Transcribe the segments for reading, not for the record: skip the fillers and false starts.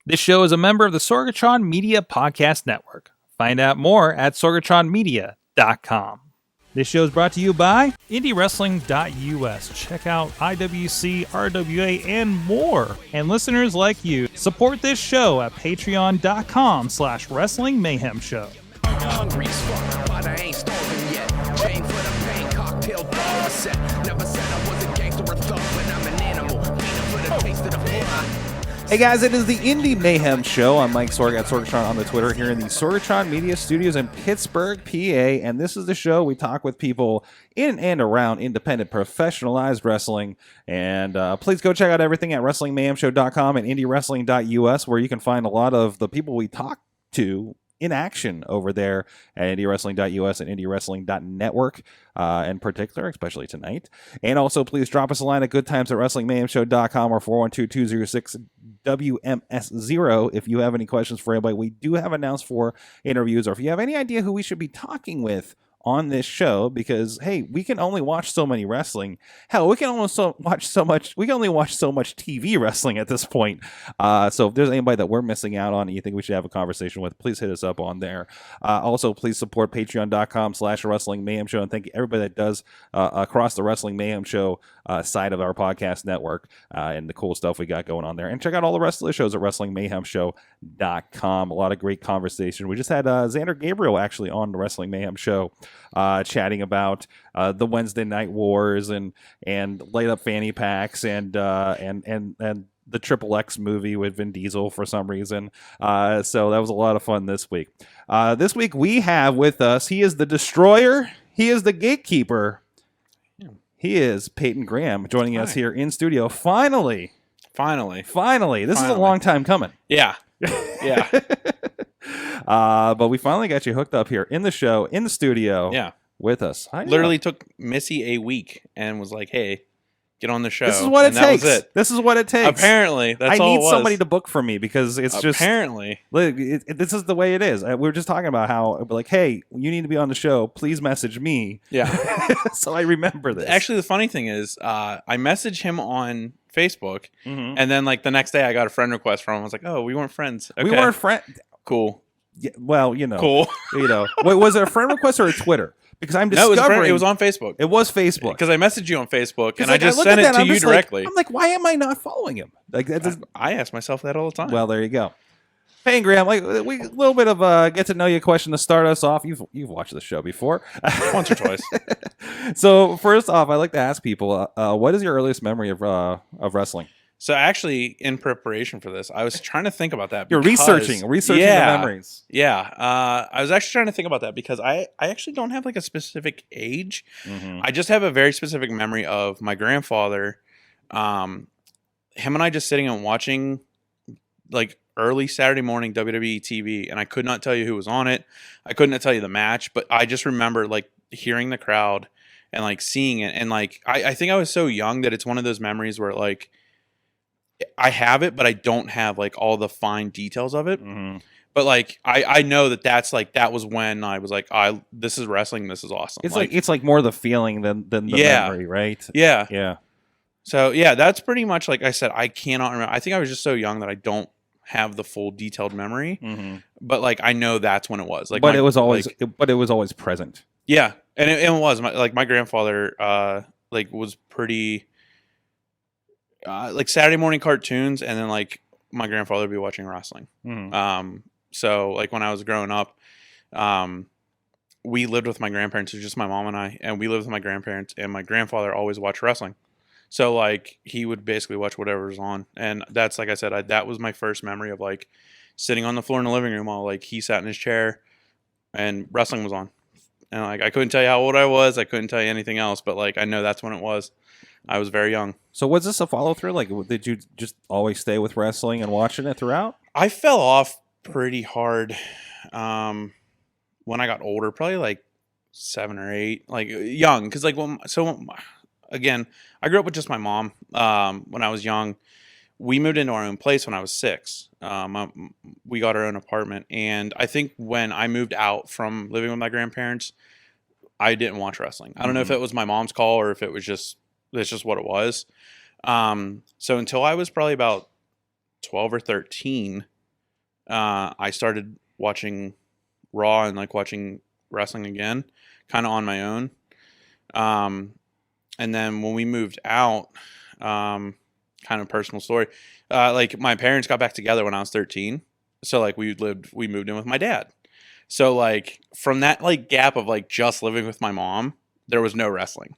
This show is a member of the Sorgatron Media Podcast Network. Find out more at sorgatronmedia.com. This show is brought to you by IndyWrestling.us. Check out IWC, RWA, and more. And listeners like you, support this show at patreon.com/Wrestling Mayhem Show. Hungry as fuck, but I ain't starving yet. Chain for the pain, cocktail dog set. Never said I was a gangster or thug, but I'm an animal. Feeding for the taste of the fly. Hey guys, it is the Indy Mayhem Show. I'm Mike Sorg at Sorgatron on the Twitter here in the Sorgatron Media Studios in Pittsburgh, PA. And this is the show we talk with people in and around independent professionalized wrestling. And please go check out everything at WrestlingMayhemShow.com and IndyWrestling.us, where you can find a lot of the people we talk to in action over there at IndyWrestling.us and IndyWrestling.network in particular, especially tonight. And also, please drop us a line at goodtimes@WrestlingMayhemShow.com or 412-206-WMS0 if you have any questions for anybody. We do have announced for interviews, or if you have any idea who we should be talking with on this show, because hey, we can only watch so many wrestling. Hell, we can only watch so much TV wrestling at this point. So if there's anybody that we're missing out on and you think we should have a conversation with, please hit us up on there. Also, please support patreon.com/Wrestling Mayhem Show, and thank you everybody that does across the Wrestling Mayhem Show side of our podcast network and the cool stuff we got going on there. And check out all the rest of the shows at WrestlingMayhemShow.com. A lot of great conversation. We just had Xander Gabriel actually on the Wrestling Mayhem Show, chatting about the Wednesday Night Wars and light up fanny packs and the Triple X movie with Vin Diesel for some reason. So that was a lot of fun this week. This week we have with us, he is the destroyer, he is the gatekeeper. He is Peyton Graham joining us here in studio. Finally. This is a long time coming. Yeah. But we finally got you hooked up here in the show, in the studio. Yeah. With us. Literally took Missy a week and was like, hey, get on the show. This is what it takes. That was it. This is what it takes. Apparently. That's all it was. I need somebody to book for me because it's just... Apparently. This is the way it is. We were just talking about how, like, hey, you need to be on the show. Please message me. Yeah. So I remember this. Actually, the funny thing is, I messaged him on Facebook, and then, like, the next day I got a friend request from him. I was like, oh, we weren't friends. Okay. We weren't friends. Cool. Yeah, well, you know. Cool. You know. Wait, was it a friend request or a Twitter? Because I'm discovering... No, it was on Facebook. It was Facebook. Because I messaged you on Facebook, and I just sent it to you directly. I'm like, why am I not following him? Like I ask myself that all the time. Well, there you go. Payton Graham, like a little bit of a get to know you question to start us off. You've watched the show before, once or twice. So first off, I like to ask people, what is your earliest memory of wrestling? So actually, in preparation for this, I was trying to think about that. You're researching the memories. Yeah. I was actually trying to think about that because I actually don't have like a specific age. Mm-hmm. I just have a very specific memory of my grandfather, him and I just sitting and watching like early Saturday morning WWE TV, and I could not tell you who was on it. I couldn't tell you the match, but I just remember like hearing the crowd and like seeing it. And like, I think I was so young that it's one of those memories where like, I have it, but I don't have like all the fine details of it. Mm-hmm. But like I know that was when I was like, this is wrestling, this is awesome. It's like more the feeling than the memory, right? Yeah. So yeah, that's pretty much like I said. I cannot remember. I think I was just so young that I don't have the full detailed memory. Mm-hmm. But like I know that's when it was. Like, it was always present. Yeah, and it was my grandfather was pretty. Like Saturday morning cartoons, and then like my grandfather would be watching wrestling. Mm. So like when I was growing up, we lived with my grandparents. It was just my mom and I, and we lived with my grandparents. And my grandfather always watched wrestling, so like he would basically watch whatever was on. And that's like I said, that was my first memory of like sitting on the floor in the living room while like he sat in his chair and wrestling was on. And like I couldn't tell you how old I was. I couldn't tell you anything else, but like I know that's when it was. I was very young. So was this a follow-through? Like, did you just always stay with wrestling and watching it throughout? I fell off pretty hard when I got older, probably like 7 or 8, like young. Because again, I grew up with just my mom when I was young. We moved into our own place when I was 6. We got our own apartment. And I think when I moved out from living with my grandparents, I didn't watch wrestling. I don't know if it was my mom's call or if it was just... That's just what it was. So until I was probably about 12 or 13, I started watching Raw and like watching wrestling again, kind of on my own. And then when we moved out, kind of personal story, like my parents got back together when I was 13. So like we moved in with my dad. So like from that like gap of like just living with my mom, there was no wrestling.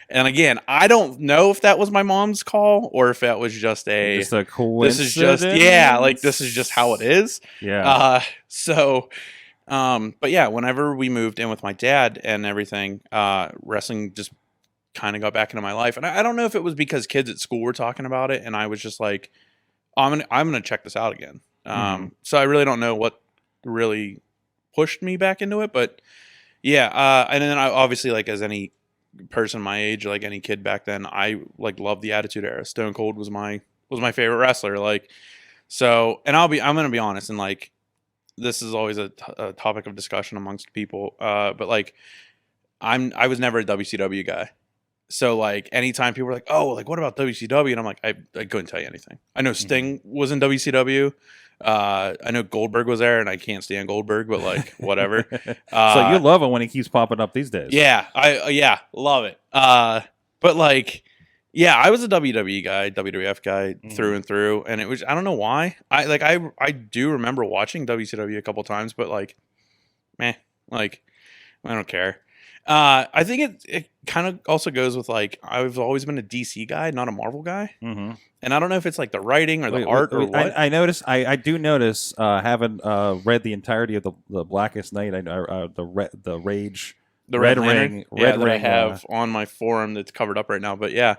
And again, I don't know if that was my mom's call or if that was just a coincidence. This is just like this is just how it is. Yeah. But yeah, whenever we moved in with my dad and everything, wrestling just kind of got back into my life. And I don't know if it was because kids at school were talking about it, and I was just like, I'm gonna check this out again. So I really don't know what really pushed me back into it, but yeah. And then I obviously, like as any person my age, like any kid back then, I like loved the Attitude Era. Stone Cold was my favorite wrestler. Like, so, and I'm gonna be honest, and like this is always a topic of discussion amongst people. But like I was never a WCW guy. So like anytime people were like, oh, like what about WCW? And I'm like, I couldn't tell you anything. I know Sting was in WCW. I know Goldberg was there, and I can't stand Goldberg, but like whatever. So you love it when he keeps popping up these days. Yeah, I love it. But like, yeah, I was a WWE guy, WWF guy through and through, and it was, I don't know why. I do remember watching WCW a couple times, but like, like I don't care. I think it kind of also goes with like I've always been a DC guy, not a Marvel guy, and I don't know if it's like the writing or the art or what. I notice. I do notice. Having read the entirety of the Blackest Night, the Rage. The Red Ring that I have on my forum that's covered up right now, but yeah,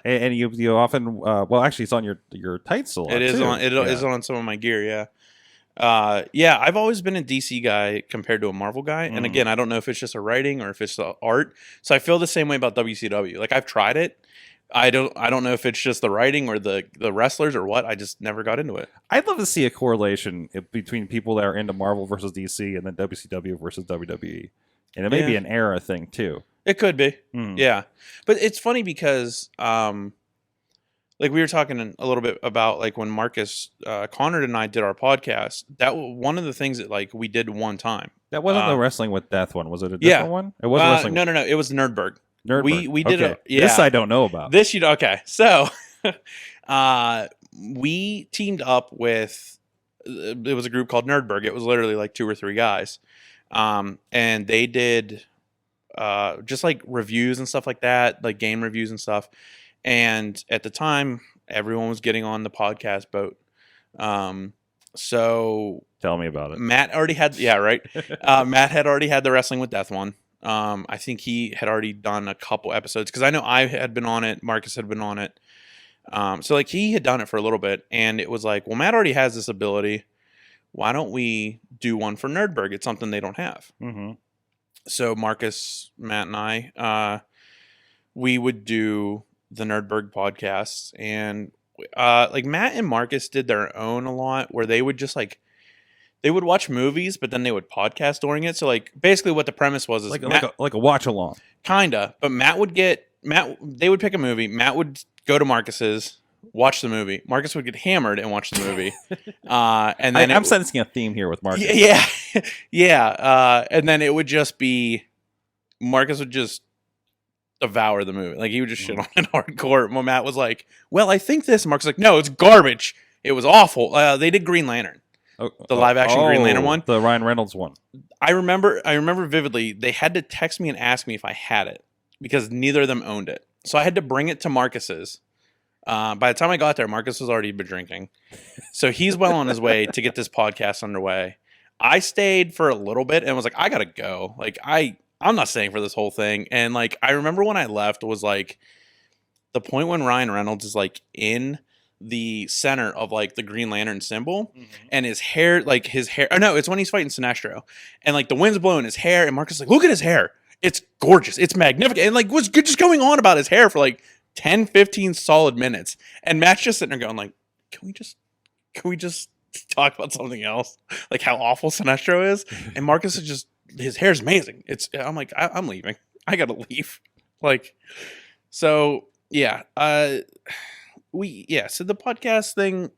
and you often well, actually, it's on your tights a lot. It is too. on. It is on some of my gear. Yeah, yeah. I've always been a DC guy compared to a Marvel guy, and again, I don't know if it's just a writing or if it's the art. So I feel the same way about WCW. Like I've tried it. I don't know if it's just the writing or the wrestlers or what. I just never got into it. I'd love to see a correlation between people that are into Marvel versus DC and then WCW versus WWE. And it may be an era thing too. It could be, yeah. But it's funny because, like we were talking a little bit about like when Marcus Conrad and I did our podcast. That was one of the things that like we did one time. That wasn't the Wrestling with Death one, was it? A different one? It wasn't wrestling. No. It was Nerdberg. We did it. This I don't know about. This okay. So, we teamed up with. It was a group called Nerdberg. It was literally like 2 or 3 guys. And they did just like reviews and stuff like that, like game reviews and stuff. And at the time, everyone was getting on the podcast boat. So tell me about it. Matt already had, Matt had already had the Wrestling with Death one. I think he had already done a couple episodes because I know I had been on it. Marcus had been on it. So like he had done it for a little bit, and it was like, well, Matt already has this ability. Why don't we do one for Nerdberg? It's something they don't have. So Marcus, Matt, and I, we would do the Nerdberg podcasts, and like Matt and Marcus did their own a lot, where they would just like they would watch movies, but then they would podcast during it. So like basically, what the premise was is like a watch along, kinda. But they would pick a movie. Matt would go to Marcus's. Watch the movie. Marcus would get hammered and watch the movie. And then I'm sensing a theme here with Marcus. Yeah. And then it would just be Marcus would just devour the movie. Like he would just shit on it hardcore. When Matt was like, "Well, I think this." And Marcus was like, "No, it's garbage. It was awful." They did Green Lantern, the live action Green Lantern one, the Ryan Reynolds one. I remember vividly. They had to text me and ask me if I had it because neither of them owned it. So I had to bring it to Marcus's. By the time I got there, Marcus was already been drinking. So he's well on his way to get this podcast underway. I stayed for a little bit and was like, I gotta go. Like I'm not staying for this whole thing. And like I remember when I left was like the point when Ryan Reynolds is like in the center of like the Green Lantern symbol and his hair. Oh no, it's when he's fighting Sinestro. And like the wind's blowing his hair, and Marcus is like, look at his hair. It's gorgeous. It's magnificent. And like what's just going on about his hair for like 10, 15 solid minutes. And Matt's just sitting there going like, can we just talk about something else? Like how awful Sinestro is. And Marcus is just, his hair's amazing. I'm like, I'm leaving. I got to leave. Like, so yeah. So the podcast thing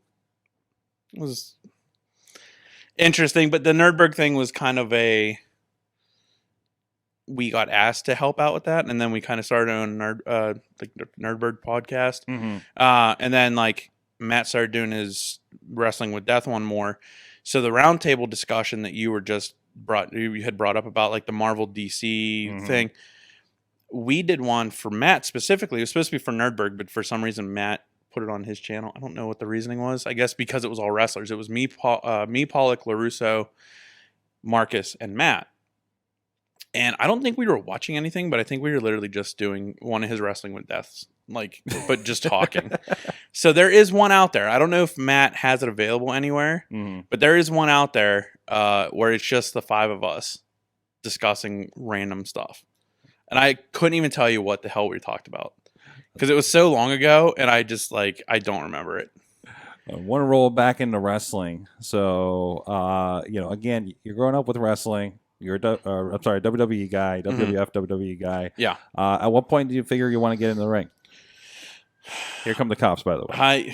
was interesting. But the Nerdberg thing was kind of we got asked to help out with that, and then we kind of started on Nerdberg podcast. Mm-hmm. And then like Matt started doing his Wrestling with Death one more. So the roundtable discussion that you had brought up about like the Marvel DC thing, we did one for Matt specifically. It was supposed to be for Nerdberg, but for some reason Matt put it on his channel. I don't know what the reasoning was. I guess because it was all wrestlers. It was me, Pollock, LaRusso, Marcus, and Matt. And I don't think we were watching anything, but I think we were literally just doing one of his Wrestling with Deaths, but just talking. So there is one out there. I don't know if Matt has it available anywhere, but there is one out there where it's just the 5 of us discussing random stuff. And I couldn't even tell you what the hell we talked about because it was so long ago, and I just I don't remember it. I want to roll back into wrestling. So, again, you're growing up with wrestling. You're WWE guy, WWF, WWE guy. Yeah. At what point do you figure you want to get in the ring? Here come the cops, by the way.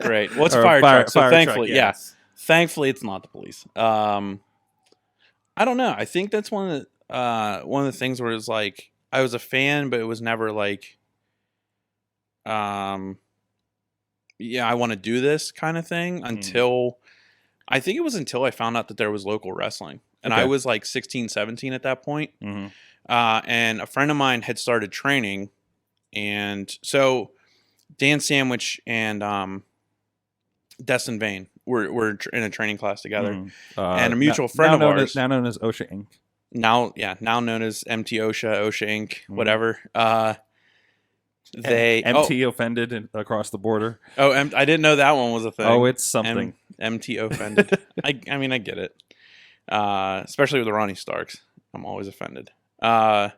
Great. Well, it's a fire truck. So thankfully, truck, yes. Thankfully, it's not the police. I don't know. I think that's one of the things where it's like I was a fan, but it was never like, I want to do this kind of thing until I think it was until I found out that there was local wrestling. And I was like 16, 17 at that point. And a friend of mine had started training. And so Dan Sandwich and Destin Vane were in a training class together. And a mutual friend of ours. Now known as OSHA Inc. Now known as MT OSHA Inc., whatever. MT offended across the border. I didn't know that one was a thing. Oh, it's something. MT offended. I mean, I get it. Especially with the Ronnie Starks. I'm always offended. But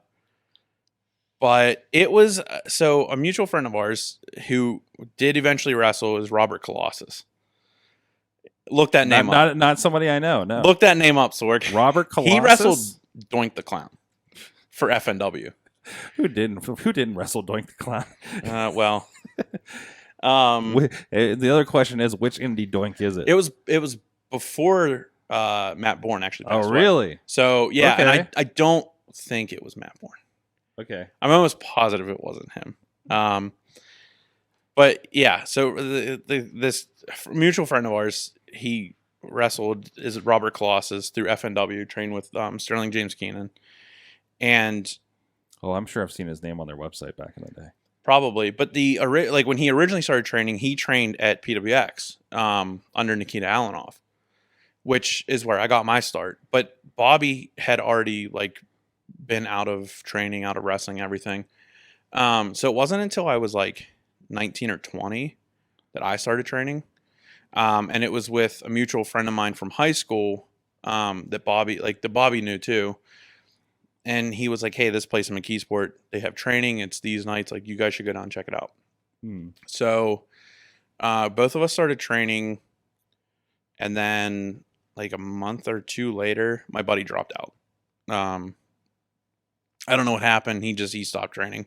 it was so a mutual friend of ours who did eventually wrestle is Robert Colossus. Look that name up. Not somebody I know. No. Look that name up, Sorg. Robert Colossus. He wrestled Doink the Clown for FNW. Who didn't wrestle Doink the Clown? The other question is, which indie Doink is it? It was before Matt Bourne actually passed away. Really? So yeah, Okay. and I don't think it was Matt Bourne. Okay. I'm almost positive it wasn't him. But yeah, so this mutual friend of ours, he wrestled is Robert Colossus through FNW, trained with Sterling James Keenan, and I'm sure I've seen his name on their website back in the day. Probably, but when he originally started training, he trained at PWX under Nikita Alanoff, which is where I got my start. But Bobby had already been out of training, out of wrestling, everything. So it wasn't until I was 19 or 20 that I started training. And it was with a mutual friend of mine from high school that Bobby knew too. And he was like, hey, this place in McKeesport, they have training. It's these nights. You guys should go down and check it out. So both of us started training. And then a month or two later, my buddy dropped out. I don't know what happened. He stopped training.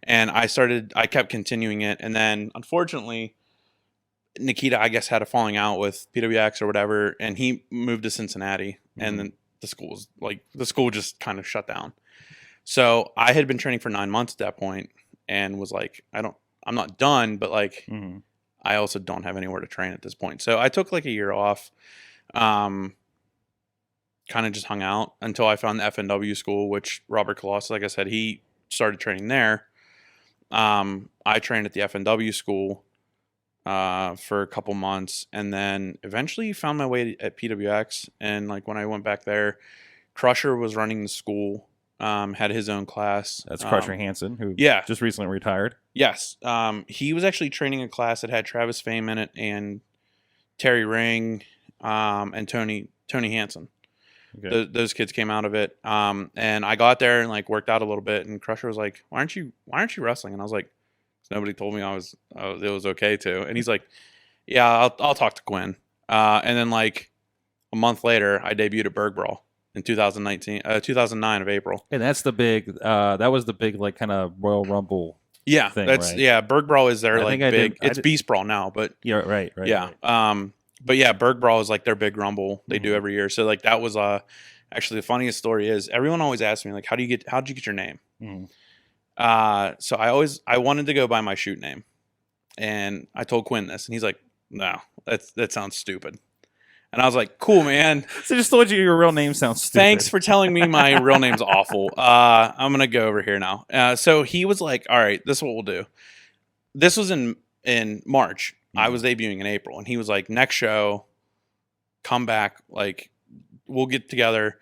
And I kept continuing it. And then unfortunately, Nikita, I guess, had a falling out with PWX or whatever. And he moved to Cincinnati. And then the school just kind of shut down. So I had been training for 9 months at that point and was like, I'm not done, but I also don't have anywhere to train at this point. So I took a year off, kind of just hung out until I found the FNW school, which Robert Colossus, like I said, he started training there. I trained at the FNW school for a couple months, and then eventually found my way at PWX. And when I went back there, Crusher was running the school, had his own class. That's Crusher Hansen, who just recently retired. Yes. He was actually training a class that had Travis Fame in it and Terry Ring, and Tony Hansen. Okay. Those kids came out of it. And I got there and worked out a little bit, and Crusher was like, why aren't you wrestling? And I was like, nobody told me it was okay to. And he's like, yeah, I'll talk to Quinn. And then a month later, I debuted at Berg Brawl in 2009 of April. And that's the big, that was the big kind of Royal Rumble. Yeah, thing, that's right? Yeah. Berg Brawl is their big. It's Beast Brawl now, but yeah, right. Yeah. Right. But yeah, Berg Brawl is like their big rumble they do every year. So like that was actually the funniest story is everyone always asks me like, how'd you get your name? So I wanted to go by my shoot name, and I told Quinn this, and he's like, no, that sounds stupid. And I was like, cool, man. So just told you your real name sounds stupid. Thanks for telling me my real name's awful. I'm going to go over here now. So he was like, all right, this is what we'll do. This was in March. I was debuting in April. And he was like, next show, come back. Like, we'll get together.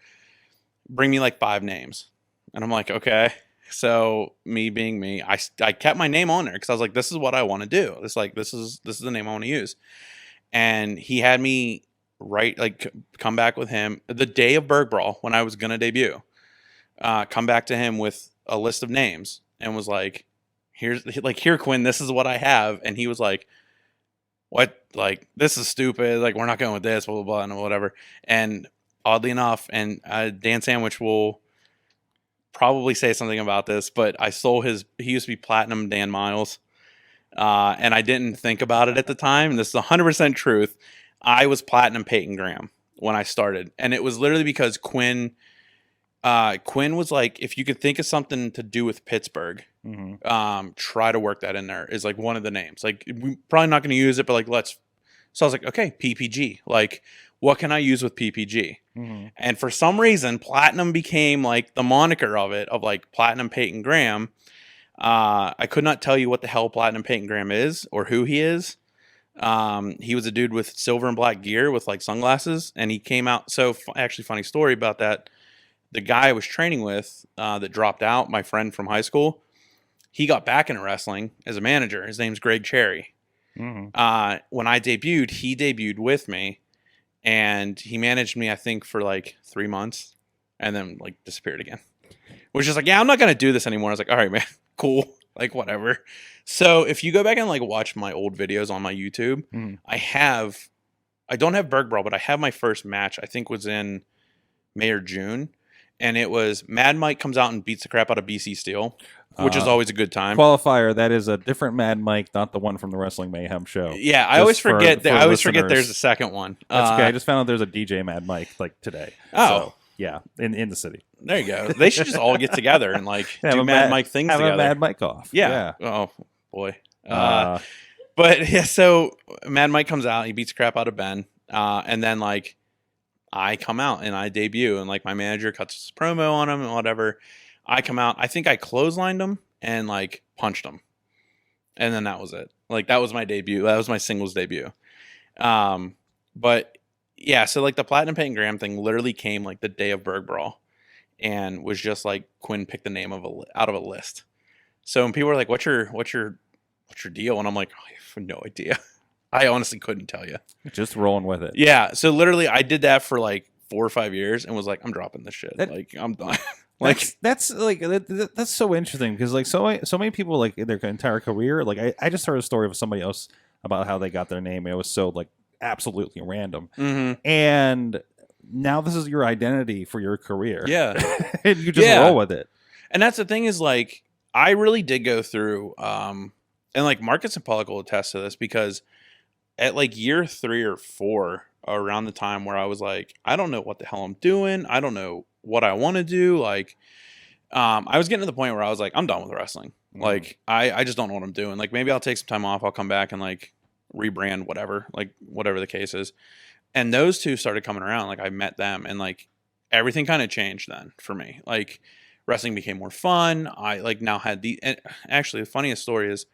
Bring me like 5 names. And I'm like, okay. So me being me, I kept my name on there because I was like, this is what I want to do. This is the name I want to use. And he had me come back with him the day of Berg Brawl when I was gonna debut. Come back to him with a list of names and was like, here Quinn, this is what I have. And he was like, what? Like, this is stupid. Like, we're not going with this, blah blah blah, and whatever. And oddly enough, and Dan Sandwich will probably say something about this, but I stole he used to be Platinum Dan Miles, and I didn't think about it at the time. And this is 100% truth. I was Platinum Peyton Graham when I started. And it was literally because Quinn was like, if you could think of something to do with Pittsburgh, try to work that in there is like one of the names. Like, we're probably not going to use it, but like, so I was like, okay, PPG. Like, what can I use with PPG? And for some reason, Platinum became like the moniker of it, of like Platinum Peyton Graham. I could not tell you what the hell Platinum Peyton Graham is or who he is. He was a dude with silver and black gear with like sunglasses, and he came out. So actually, funny story about that. The guy I was training with that dropped out, my friend from high school, he got back into wrestling as a manager. His name's Greg Cherry. When I debuted, he debuted with me, and he managed me, I think, for like 3 months, and then like disappeared again. Was just like, yeah, I'm not gonna do this anymore. I was like, all right, man, cool, like whatever. So if you go back and like watch my old videos on my YouTube, I don't have Berg Brawl, but I have my first match. I think was in May or June, and it was Mad Mike comes out and beats the crap out of BC Steel, which is always a good time. Qualifier: that is a different Mad Mike, not the one from the Wrestling Mayhem show. Yeah, I always forget. I always forget there's a second one. That's okay. I just found out there's a DJ Mad Mike like today. Oh. So, yeah, in the city. There you go. They should just all get together and like do Mad Mike things have together. Have a Mad Mike off. Yeah. Oh boy. But yeah, so Mad Mike comes out, he beats the crap out of Ben, and then like I come out and I debut, and like my manager cuts his promo on him and whatever. I come out, I think I clotheslined him and like punched him, and then that was it. Like that was my debut. That was my singles debut. But yeah, so like the Platinum Peyton Graham thing literally came like the day of Berg Brawl, and was just like Quinn picked the name out of a list. So when people were like, "What's your deal?" and I'm like, I have no idea. I honestly couldn't tell you. Just rolling with it. Yeah. So literally, I did that for like 4 or 5 years, and was like, I'm dropping this shit. Like I'm done. Like that's so interesting because like so many people like in their entire career. Like I just heard a story of somebody else about how they got their name. It was so like absolutely random, and now this is your identity for your career. Yeah, and you just roll with it. And that's the thing is like I really did go through, and like Marcus and Pollock will attest to this because at like year 3 or 4, around the time where I was like, I don't know what the hell I'm doing. I don't know what I want to do. Like, I was getting to the point where I was like, I'm done with wrestling. Like, I just don't know what I'm doing. Like, maybe I'll take some time off. I'll come back and like rebrand whatever the case is. And those two started coming around. Like, I met them, and like everything kind of changed then for me. Like, wrestling became more fun. I like now had and actually the funniest story is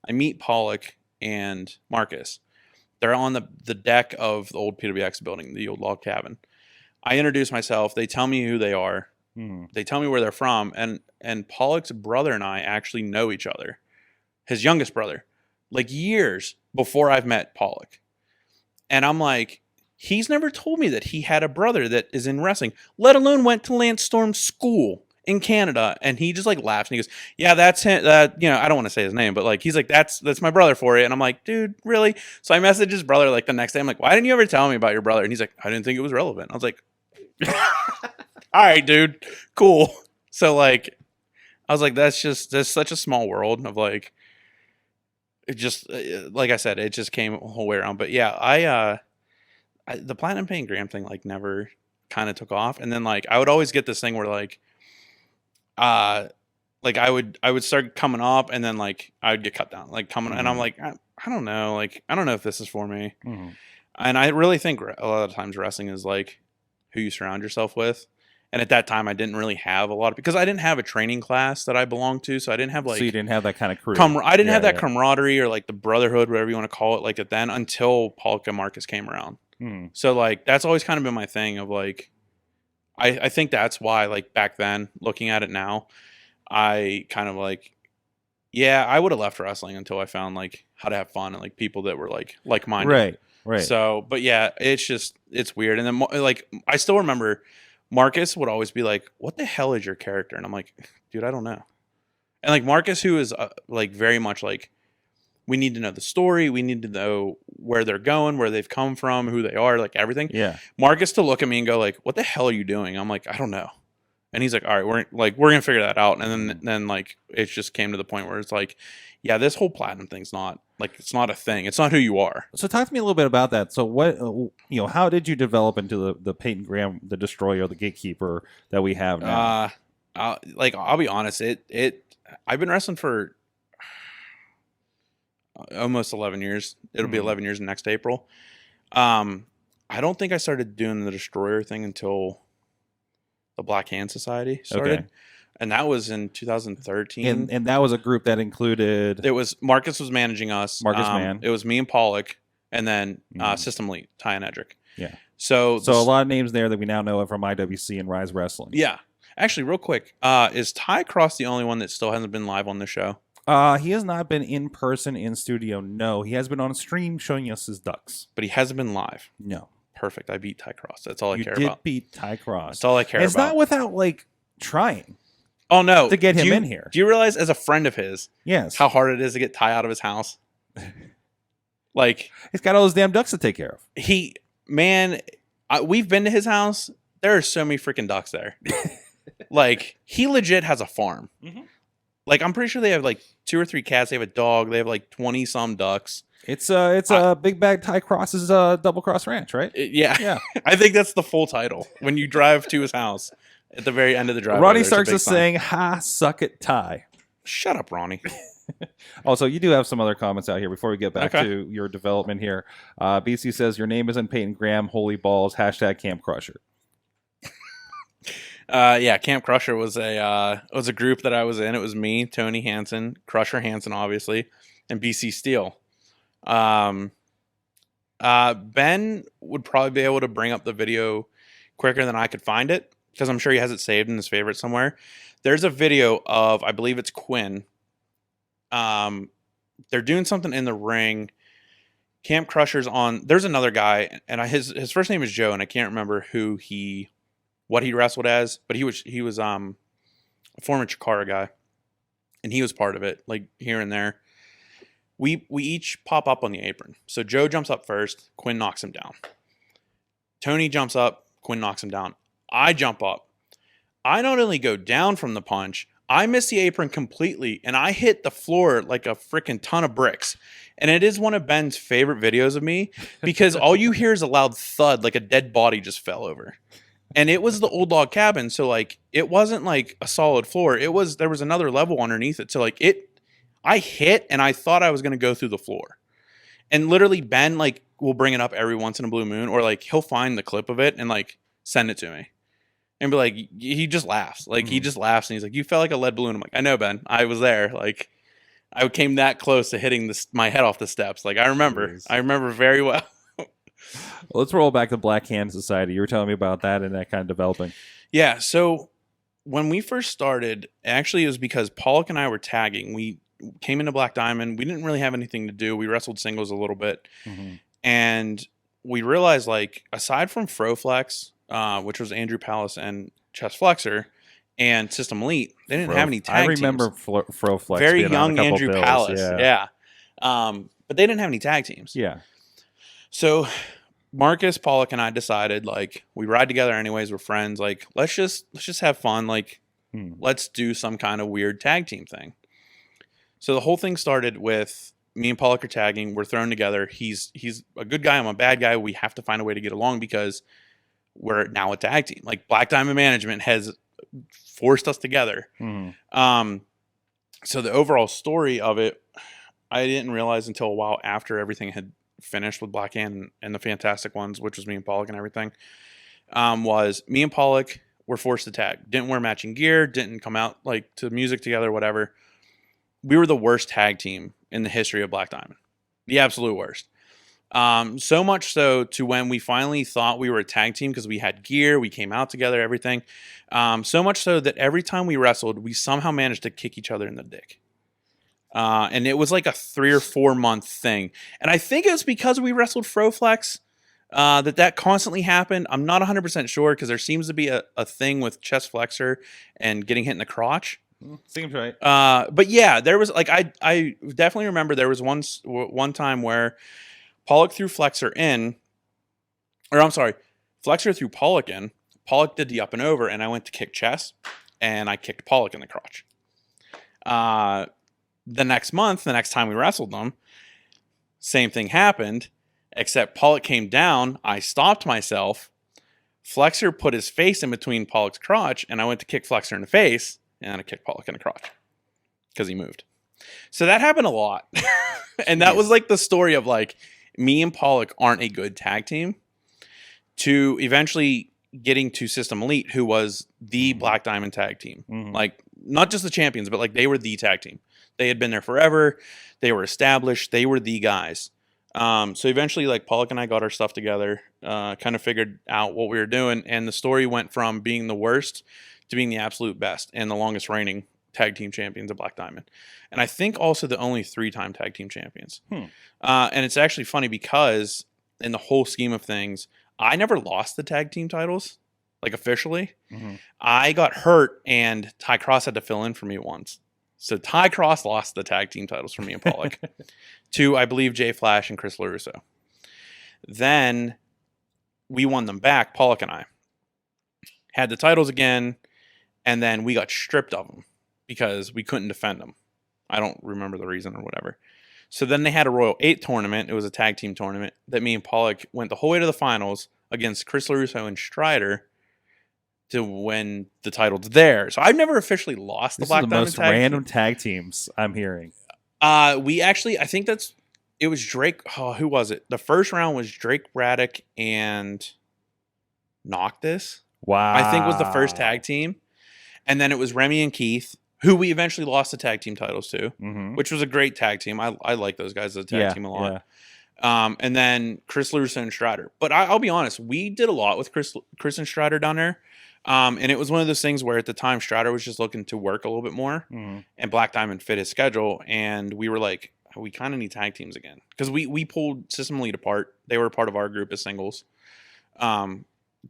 I meet Pollock and Marcus. They're on the deck of the old PWX building, the old log cabin. I introduce myself. They tell me who they are. They tell me where they're from. And Pollock's brother and I actually know each other. His youngest brother. Like years before I've met Pollock. And I'm like, he's never told me that he had a brother that is in wrestling, let alone went to Lance Storm's school in Canada. And he just like laughs and he goes, yeah, that's him. I don't want to say his name, but like, he's like, that's my brother for you. And I'm like, dude, really? So I messaged his brother like the next day. I'm like, why didn't you ever tell me about your brother? And he's like, I didn't think it was relevant. I was like, all right, dude, cool. So like, I was like, that's such a small world of like, it just, like I said, it just came a whole way around. But yeah, the Platinum Payton Graham thing like never kind of took off. And then like I would always get this thing where like I would start coming up and then like I would get cut down like coming and I'm like I don't know, like I don't know if this is for me. And I really think a lot of times wrestling is like who you surround yourself with. And at that time I didn't really have a lot of, because I didn't have a training class that I belonged to, so I didn't have like, so you didn't have that kind of crew. I didn't have that camaraderie or like the brotherhood, whatever you want to call it, like then until Polk and Marcus came around. So like that's always kind of been my thing of like I think that's why like back then, looking at it now, I kind of like, yeah, I would have left wrestling until I found like how to have fun and like people that were like minded. Right. So, but yeah, it's weird. And then like I still remember Marcus would always be like, "What the hell is your character?" And I'm like, "Dude, I don't know." And like Marcus, who is like very much like, we need to know the story. We need to know where they're going, where they've come from, who they are, like everything. Yeah. Marcus to look at me and go like, "What the hell are you doing?" I'm like, "I don't know." And he's like, "All right, we're gonna figure that out." And then like it just came to the point where it's like, yeah, this whole platinum thing's not like, it's not a thing. It's not who you are. So talk to me a little bit about that. So what how did you develop into the Peyton Graham, the Destroyer, the Gatekeeper that we have now? I'll be honest, I've been wrestling for almost 11 years. It'll be 11 years next April. I don't think I started doing the Destroyer thing until the Black Hand Society started. Okay. And that was in 2013. And that was a group that included... It was... Marcus was managing us. Marcus Mann. It was me and Pollock. And then System Elite, Ty and Edric. Yeah. So a lot of names there that we now know from IWC and Ryse Wrestling. Yeah. Actually, real quick. Is Ty Cross the only one that still hasn't been live on the show? He has not been in person in studio. No. He has been on stream showing us his ducks. But he hasn't been live. No. Perfect. I beat Ty Cross. That's all I care about. You did beat Ty Cross. That's all I care about. It's not without, like, trying. Oh, no. To get him in here. Do you realize, as a friend of his, yes, how hard it is to get Ty out of his house? Like, he's got all those damn ducks to take care of. We've been to his house. There are so many freaking ducks there. Like, he legit has a farm. Like, I'm pretty sure they have like 2 or 3 cats. They have a dog. They have like 20 some ducks. It's a Big Bag Ty Cross's Double Cross Ranch, right? Yeah. I think that's the full title. When you drive to his house. At the very end of the driveway, Ronnie Starks is saying, "Ha, suck it, Ty." Shut up, Ronnie. Also, you do have some other comments out here before we get back to your development here. BC says, "Your name isn't Peyton Graham. Holy balls. # Camp Crusher." Yeah, Camp Crusher was a group that I was in. It was me, Tony Hansen, Crusher Hansen, obviously, and BC Steele. Ben would probably be able to bring up the video quicker than I could find it, because I'm sure he has it saved in his favorite somewhere. There's a video of, I believe it's Quinn. They're doing something in the ring. Camp Crusher's on. There's another guy, and his first name is Joe, and I can't remember what he wrestled as, but he was a former Chikara guy, and he was part of it, like here and there. We each pop up on the apron. So Joe jumps up first. Quinn knocks him down. Tony jumps up. Quinn knocks him down. I jump up. I not only go down from the punch, I miss the apron completely, and I hit the floor like a freaking ton of bricks. And it is one of Ben's favorite videos of me, because all you hear is a loud thud, like a dead body just fell over. And it was the old log cabin, so like it wasn't like a solid floor. There was another level underneath it. So like I hit, and I thought I was gonna go through the floor. And literally Ben like will bring it up every once in a blue moon, or like he'll find the clip of it and like send it to me. And be like, he just laughs. Like, he just laughs, and he's like, "You felt like a lead balloon." I'm like, "I know, Ben. I was there. Like, I came that close to hitting my head off the steps." Like, I remember. I remember very well. Well, let's roll back to Black Hand Society. You were telling me about that and that kind of developing. Yeah, so when we first started, actually it was because Pollock and I were tagging. We came into Black Diamond. We didn't really have anything to do. We wrestled singles a little bit. And we realized, like, aside from Froflex, which was Andrew Palace and Chest Flexor, and System Elite, they didn't have any tag teams. I remember Froflex. Very young Andrew Palace, yeah. But they didn't have any tag teams. Yeah. So Marcus, Pollock, and I decided, like, we ride together anyways. We're friends. Like, let's just have fun. Like, let's do some kind of weird tag team thing. So the whole thing started with Me and Pollock are tagging. We're thrown together. He's a good guy. I'm a bad guy. We have to find a way to get along because we're now a tag team. Like Black Diamond Management has forced us together. So the overall story of it, I didn't realize until a while after everything had finished with Black and the Fantastic Ones, which was me and Pollock and everything, was me and Pollock were forced to tag. Didn't wear matching gear, didn't come out like to music together, whatever. We were the worst tag team in the history of Black Diamond. The absolute worst. So much so to when we finally thought we were a tag team because we had gear, we came out together, everything. So much so that every time we wrestled, we somehow managed to kick each other in the dick. And it was like a 3 or 4 month thing. And I think it was because we wrestled Froflex that constantly happened. I'm not 100% sure because there seems to be a thing with chest flexor and getting hit in the crotch. Seems right. But yeah, there was like I definitely remember there was one time where Pollock threw Flexor in, or I'm sorry, Flexor threw Pollock in. Pollock did the up and over, and I went to kick chest, and I kicked Pollock in the crotch. The next time we wrestled them, same thing happened, except Pollock came down. I stopped myself. Flexor put his face in between Pollock's crotch, and I went to kick Flexor in the face, and I kicked Pollock in the crotch because he moved. So that happened a lot. And that was like the story of like me and Pollock aren't a good tag team to eventually getting to System Elite, who was the Black Diamond tag team. Like not just the champions, but like they were the tag team. They had been there forever. They were established. They were the guys. So eventually like Pollock and I got our stuff together, kind of figured out what we were doing. And the story went from being the worst to being the absolute best and the longest reigning tag team champions of Black Diamond. And I think also the only 3-time tag team champions. And it's actually funny because in the whole scheme of things, I never lost the tag team titles, like officially. I got hurt and Ty Cross had to fill in for me once. So Ty Cross lost the tag team titles for me and Pollock to, I believe, Jay Flash and Chris LaRusso. Then we won them back, Pollock and I. Had the titles again, and then we got stripped of them because we couldn't defend them. I don't remember the reason or whatever. So then they had a Royal 8 tournament. It was a tag team tournament that me and Pollock went the whole way to the finals against Chris LaRusso and Strider to win the titles there. So I've never officially lost the Black Diamond tag team. This is the most random tag teams I'm hearing. We actually, I think it was Drake. Oh, who was it? The first round was Drake Braddock and Noctis. Wow. I think was the first tag team. And then it was Remy and Keith, who we eventually lost the tag team titles to, which was a great tag team. I like those guys as a tag team a lot. Yeah. And then Chris LaRusso and Strider. But I'll be honest, we did a lot with Chris and Strider down there. And it was one of those things where at the time Strider was just looking to work a little bit more and Black Diamond fit his schedule. And we were like, we kind of need tag teams again. Because we pulled System Elite apart. They were part of our group as singles.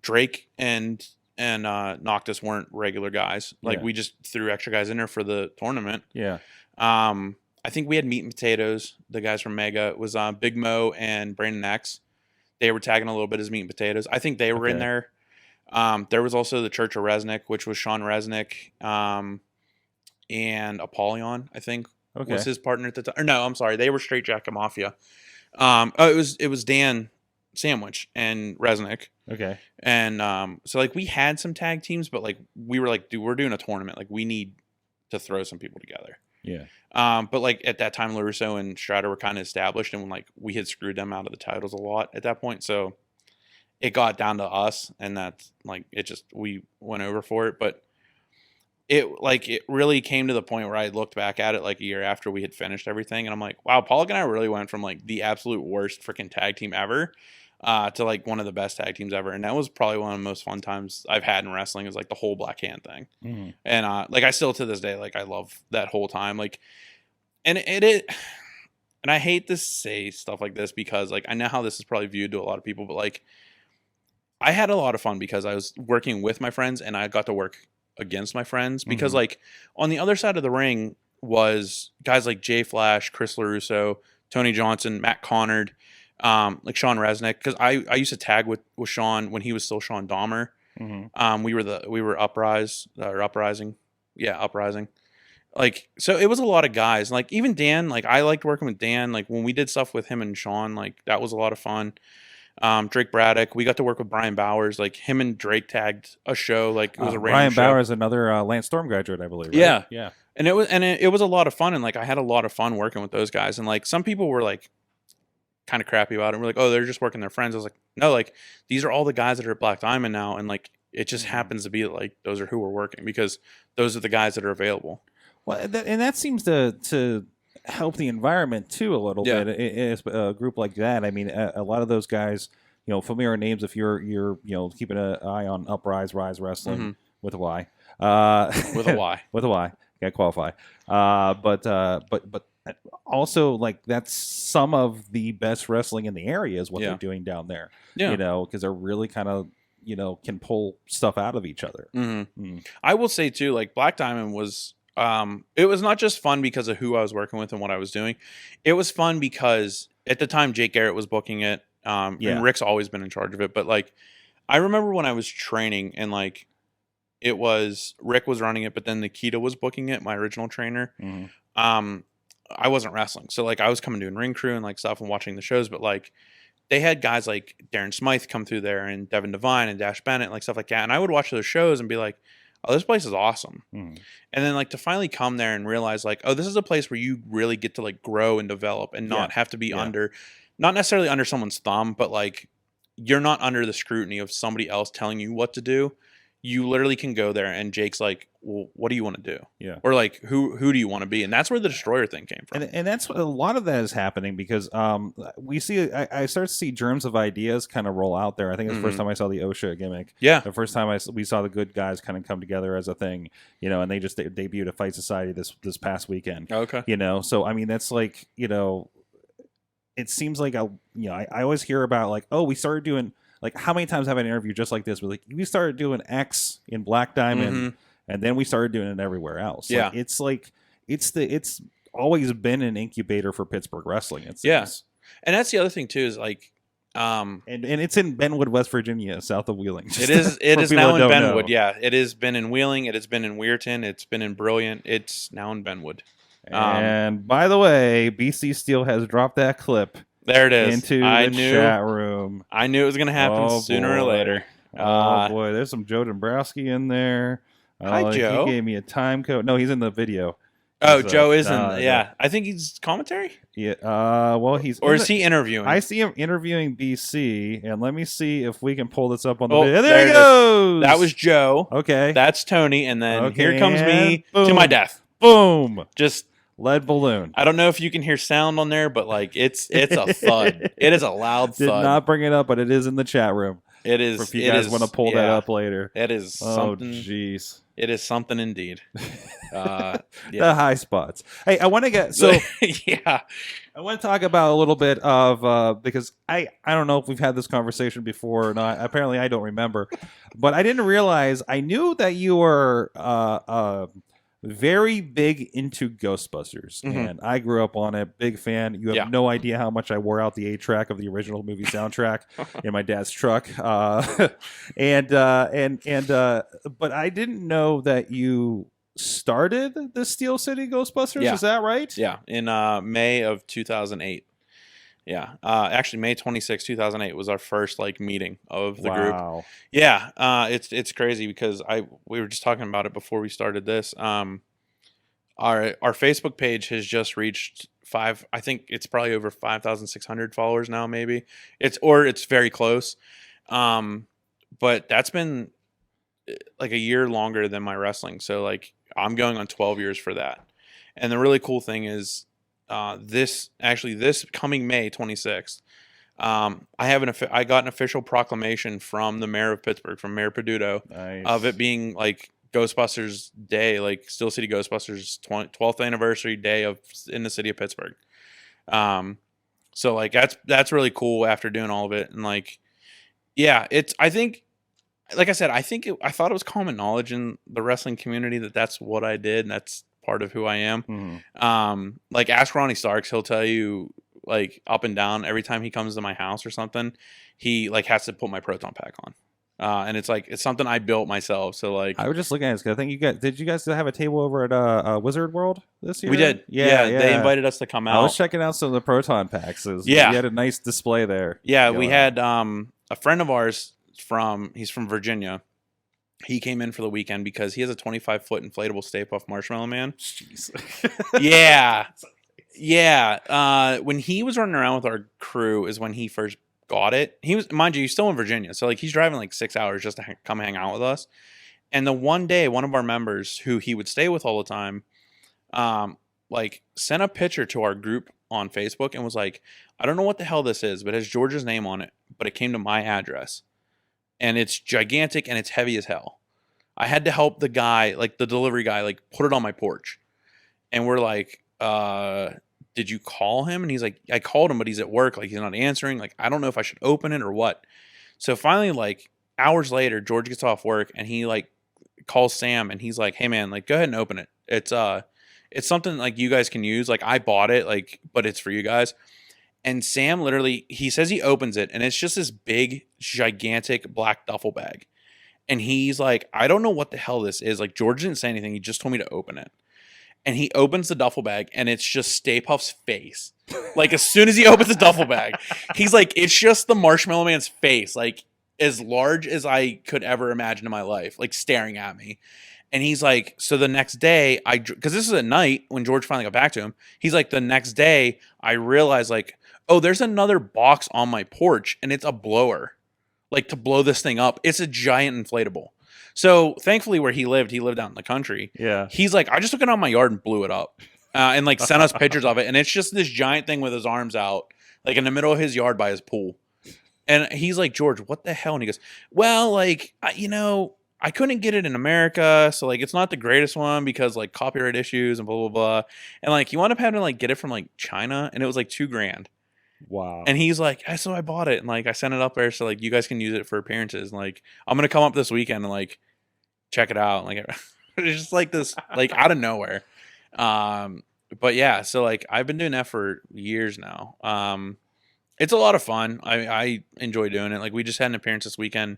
Drake and Noctis weren't regular guys. Like we just threw extra guys in there for the tournament. Yeah. I think we had Meat and Potatoes. The guys from Mega. It was Big Mo and Brandon X. They were tagging a little bit as Meat and Potatoes. I think they were in there. There was also the Church of Resnick, which was Sean Resnick, and Apollyon, I think was his partner at the time. Or no, I'm sorry, they were Straight Jacket Mafia. It was Dan Sandwich and Resnick. Okay. And so like we had some tag teams, but like we were like, dude, we're doing a tournament. Like we need to throw some people together. Yeah. But like at that time, LaRusso and Strider were kind of established, and like we had screwed them out of the titles a lot at that point. So it got down to us, and that's like we went over for it. But it really came to the point where I looked back at it like a year after we had finished everything, and I'm like, wow, Pollock and I really went from like the absolute worst freaking tag team ever to like one of the best tag teams ever. And that was probably one of the most fun times I've had in wrestling, is like the whole Black Hand thing. Mm-hmm. And like I still to this day, like I love that whole time. Like, and I hate to say stuff like this because like I know how this is probably viewed to a lot of people, but like I had a lot of fun because I was working with my friends and I got to work against my friends, because like on the other side of the ring was guys like Jay Flash, Chris LaRusso, Tony Johnson, Matt Connard, like Sean Resnick, because I used to tag with Sean when he was still Sean Dahmer. Mm-hmm. We were UpRyse or Uprising. Yeah, Uprising. like, so it was a lot of guys. Like even Dan, like I liked working with Dan. Like when we did stuff with him and Sean, like that was a lot of fun. Drake Braddock, we got to work with Brian Bowers. Like him and Drake tagged a show. Like it was a random Brian show. Bowers, another Lance Storm graduate, I believe. Right? Yeah, yeah. And it was a lot of fun. And like I had a lot of fun working with those guys. And like some people were like kind of crappy about it. We're like, oh, they're just working their friends. I was like, no, like these are all the guys that are at Black Diamond now, and like it just happens to be like those are who we're working because those are the guys that are available. Well, and that seems to help the environment too a little bit. In a group like that, I mean, a lot of those guys, familiar names. If you're keeping an eye on UpRyse, Ryse Wrestling with a Y, with a Y, with a Y, got to qualify. But also like that's some of the best wrestling in the area is what they're doing down there. Yeah, because they're really kind of can pull stuff out of each other. I will say too, like Black Diamond was. It was not just fun because of who I was working with and what I was doing. It was fun because at the time Jake Garrett was booking it. And Rick's always been in charge of it. But like, I remember when I was training and like, it was Rick was running it, but then Nikita was booking it, my original trainer. I wasn't wrestling. So like I was coming doing ring crew and like stuff and watching the shows, but like they had guys like Darren Smythe come through there and Devin Devine and Dash Bennett and like stuff like that. And I would watch those shows and be like, oh, this place is awesome. And then like to finally come there and realize like, oh, this is a place where you really get to like grow and develop and not have to be under, not necessarily under someone's thumb, but like you're not under the scrutiny of somebody else telling you what to do. You literally can go there and Jake's like, well, what do you want to do? Yeah. Or like, who do you want to be? And that's where the Destroyer thing came from. And that's what a lot of that is happening because we see, I start to see germs of ideas kind of roll out there. I think it's the first time I saw the OSHA gimmick. Yeah. The first time we saw the good guys kind of come together as a thing, and they just debuted at Fight Society this past weekend. Okay. So I mean, that's like, it seems like, I always hear about like, oh, we started doing, like, how many times have I had an interview just like this? Where like we started doing X in Black Diamond, and then we started doing it everywhere else. Yeah, like, it's always been an incubator for Pittsburgh wrestling. It seems. Yeah, and that's the other thing too is like, and it's in Benwood, West Virginia, south of Wheeling. It is now in Benwood. Yeah, it has been in Wheeling. It has been in Weirton. It's been in Brilliant. It's now in Benwood. And by the way, BC Steel has dropped that clip. There it is. Into the chat room. I knew it was going to happen sooner or later. Oh, boy. There's some Joe Dombrowski in there. Hi, Joe. He gave me a time code. No, he's in the video. Oh, Joe is in. Yeah. I think he's commentary. Yeah. Well, he's. Or is he interviewing? I see him interviewing BC. And let me see if we can pull this up on the video. There he goes. That was Joe. Okay. That's Tony. And then here comes me to my death. Boom. Just. Lead balloon. I don't know if you can hear sound on there, but like it's a thud. It is a loud thud. Did not bring it up, but it is in the chat room. It is. If you guys want to pull that up later. It is something. Oh, jeez. It is something indeed. The high spots. Hey, I want to get I want to talk about a little bit of because I don't know if we've had this conversation before or not. Apparently, I don't remember, but I didn't realize. I knew that you were very big into Ghostbusters, and I grew up on it. Big fan. You have no idea how much I wore out the 8-track of the original movie soundtrack in my dad's truck. But I didn't know that you started the Steel City Ghostbusters. Yeah. Is that right? Yeah, in May of 2008. Yeah, actually, May 26, 2008 was our first like meeting of the group. Yeah, it's crazy because we were just talking about it before we started this. Our Facebook page has just reached I think it's probably over 5,600 followers now. Maybe it's very close. But that's been like a year longer than my wrestling. So like I'm going on 12 years for that. And the really cool thing is. This coming May 26th, I got an official proclamation from the mayor of Pittsburgh, from Mayor Peduto, of it being like Ghostbusters Day, like Steel City Ghostbusters 12th anniversary day in the city of Pittsburgh. So like that's really cool after doing all of it, and like, yeah, I think, like I said, I thought it was common knowledge in the wrestling community that that's what I did, and that's part of who I am. Like ask Ronnie Starks, he'll tell you like up and down every time he comes to my house or something, he like has to put my proton pack on. And it's something I built myself. So like, I was just looking at this because I think did you guys have a table over at Wizard World this year? we did. Yeah, they invited us to come out. I was checking out some of the proton packs. You had a nice display there. Yeah, we had a friend of ours he's from Virginia. He came in for the weekend because he has a 25-foot inflatable Stay Puft Marshmallow Man. Jeez. Yeah. Yeah. When he was running around with our crew is when he first got it. He was, mind you, he's still in Virginia. So like he's driving like 6 hours just to come hang out with us. And the one day, one of our members who he would stay with all the time, like sent a picture to our group on Facebook and was like, I don't know what the hell this is, but it has George's name on it, but it came to my address. And it's gigantic and it's heavy as hell. I had to help the guy, like the delivery guy, like put it on my porch. And we're like, did you call him? And he's like, I called him, but he's at work. Like he's not answering. Like, I don't know if I should open it or what. So finally, like hours later, George gets off work and he like calls Sam and he's like, hey man, like go ahead and open it. It's something like you guys can use. Like I bought it, like, but it's for you guys. And Sam literally, he says he opens it and it's just this big, gigantic black duffel bag. And he's like, I don't know what the hell this is. Like George didn't say anything. He just told me to open it. And he opens the duffel bag and it's just Stay Puft's face. Like as soon as he opens the duffel bag, he's like, it's just the Marshmallow Man's face. Like as large as I could ever imagine in my life, like staring at me. And he's like, so the next day, because this is at night when George finally got back to him, he's like, the next day, I realized like, oh, there's another box on my porch and it's a blower, like to blow this thing up. It's a giant inflatable. So thankfully where he lived out in the country. Yeah. He's like, I just took it out of my yard and blew it up and like sent us pictures of it. And it's just this giant thing with his arms out, like in the middle of his yard by his pool. And he's like, George, what the hell? And he goes, well, like, I couldn't get it in America, so like it's not the greatest one because like copyright issues and blah blah blah. And like you wound up having to like get it from like China, and it was like $2,000. Wow. And he's like, so I bought it, and like I sent it up there so like you guys can use it for appearances. And like I'm gonna come up this weekend and like check it out. Like it's just like this like out of nowhere. But yeah, so like I've been doing that for years now. It's a lot of fun. I enjoy doing it. Like we just had an appearance this weekend